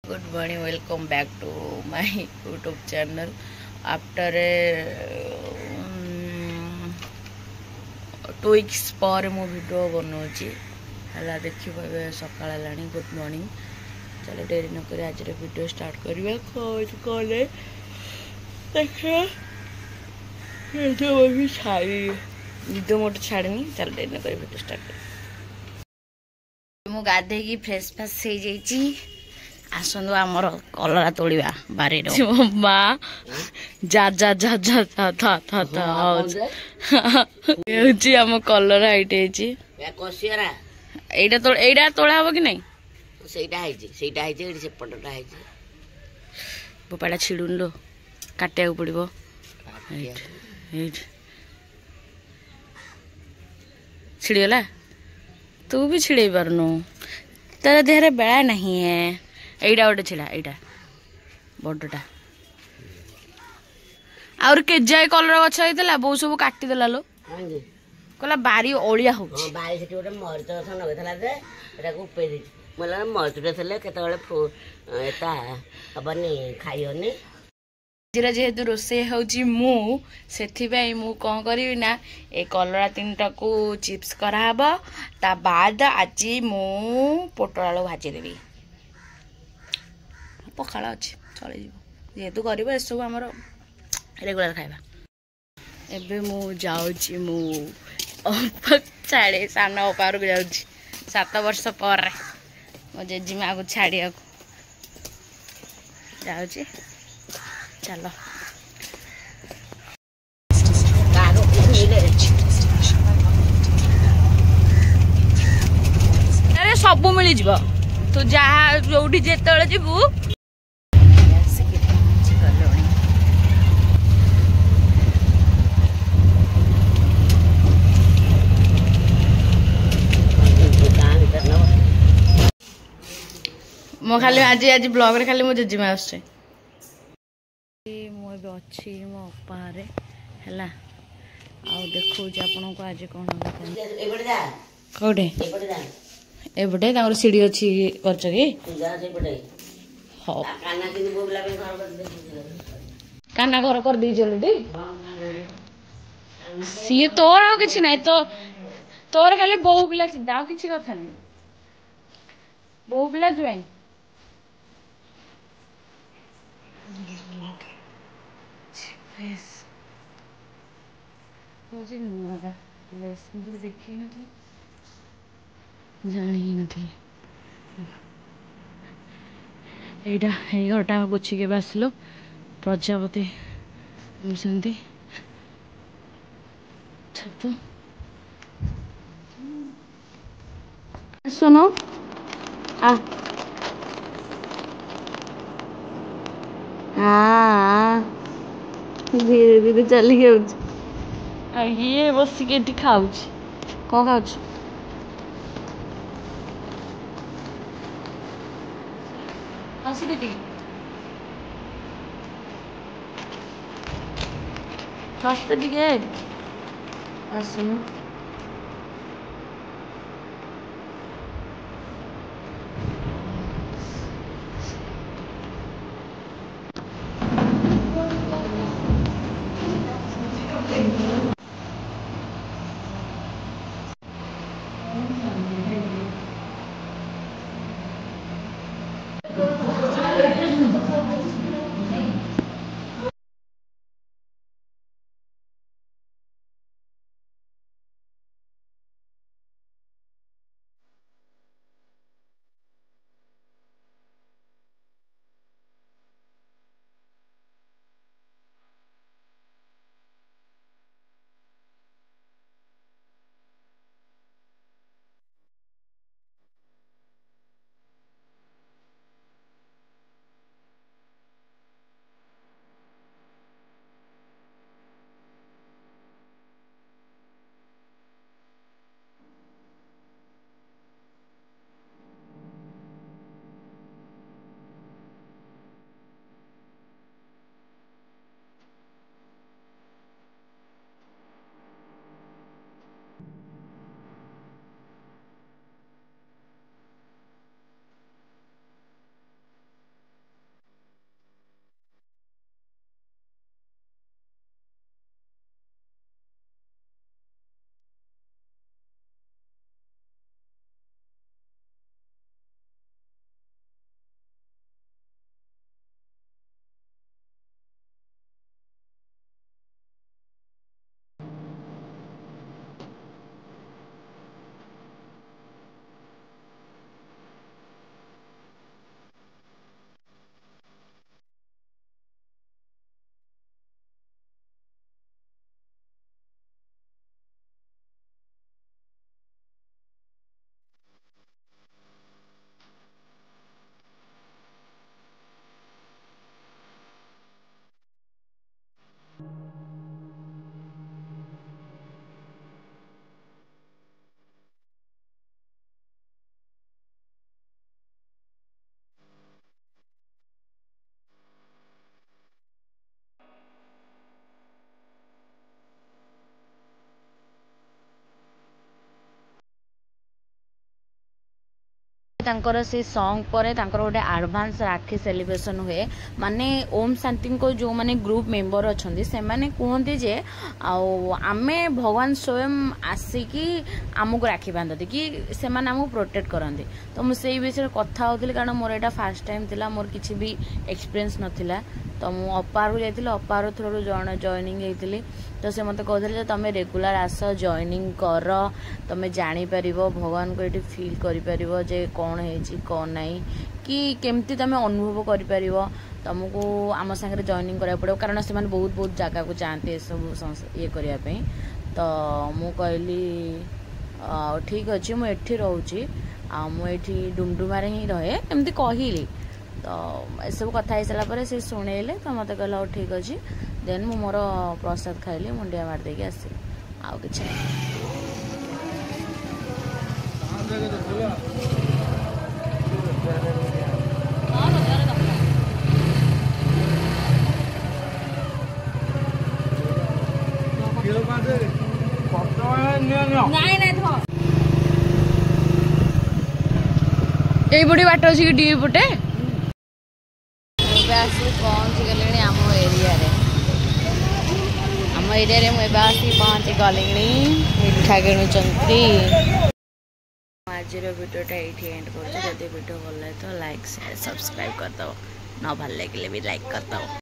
Good morning, welcome back to my YouTube channel. After 2 weeks पर मु video बनाऊँगी है देखिए सकाल है। Good morning. चलो डेरी नक आज वीडियो स्टार्ट करवा कले देखिए भी छाड़ी निद मोटे छाड़नी। चलो डेरी नक वीडियो स्टार्ट कर गाधे फ्रेश फ्रेश हो जाइए। आसतु आमर कलरा तोड़ा बारी माँ जा जा जा जा था था था था आम कलरा ये तोड़ा हम कि नहीं बोपाड़ा छिड़ुन लो काटिया पड़ो छिड़गला तू भी छिड़े पारनु तेरा देहरे बेड़ा नहीं है। एटा गोटे छिड़ा एटा बड़टा और केजाए कलर गछ होता बो सब काटिदेला लो कहला बारी ओलिया हो जेहेतु रोसे होची मु सेथिबाई मु कौन करी ना ए कलरा 3टा को चिप्स कराहब ता बाद आज मु पोटल आलू भाजी देवी। पखाड़ अच्छी चली जेहेतु कर सब आम रेगुलर खाଇବା। एबे मु जाऊँगी मु छाड़े सान अपार को जाऊँगी 7 वर्ष पर मो जेजीमा को छाड़िया जाऊँगी। चलो अरे सब मिल जा तू जहाँ जो जिते जीवु मो खाली आज आज ब्लॉग रे खाली मो जेजीमा आछे मो एबे अछि मो अपारे हला आ देखो जे आपन को आज कोन एबडे जा कोडे एबडे तांगर सीडी अछि करछ की जा एबडे हो काना किन बोबला पे घर कर दे काना घर कर दी जल्दी सी तोर आ किछ नै तो तोर खाली बहु पिला चिंता आ किछ कथा नै बहु पिला जुआई देखी जानी एटा घरटा पोछिके आसलो प्रजापति सेमती छत सुनो आ धीरे धीरे चली ये बसिक खाऊ कौन खाऊ हसी टे आसुन तांकर से सॉन्ग पर तांकर गोटे एडवांस राखी सेलिब्रेशन हुए माने ओम शांति को जो माने ग्रुप मेंबर अच्छे से माने कहते जे आमे भगवान स्वयं आसिकी आमको राखी बांधती कि से आमको प्रोटेक्ट करते। तो मुझे विषय कथा होती कारण मोर यहाँ फास्ट टाइम थिला मोर किसी भी एक्सपीरियंस नथिला। तो मु अपार को जाइए अपार थ्रू जॉइनिंग होती तो से मत कहते तुम रेगुलर आस जॉइनिंग कर तुम जापर भगवान को ये फिल कर जे कौन है कौन नहीं कि केमती तुम अनुभव कर तुमको आम सागर जॉइनिंग करा पड़ो कारण से बहुत बहुत जगह को जाते ये सब ये करने। तो मु कहली ठीक अच्छे मुझे रोचे मुझे डुमडुमारे ही रहे एमती कहली। तो सब कथा हो सारापर से शुणेले तो मत कहला ठीक अच्छे देन मु मोर प्रसाद खाइली मुंडिया मारदेक आसली आउ कि ये बड़ी बाट अच्छी कि डी पटे आसी पहुँची गले आम एरिया मुझे आसी पहुँची गले मिठा किणुंट। आज वीडियोटा ये एंड कर वीडियो भल लगे तो लाइक शेयर सब्सक्राइब करदो न भल लगे भी लाइक करदो।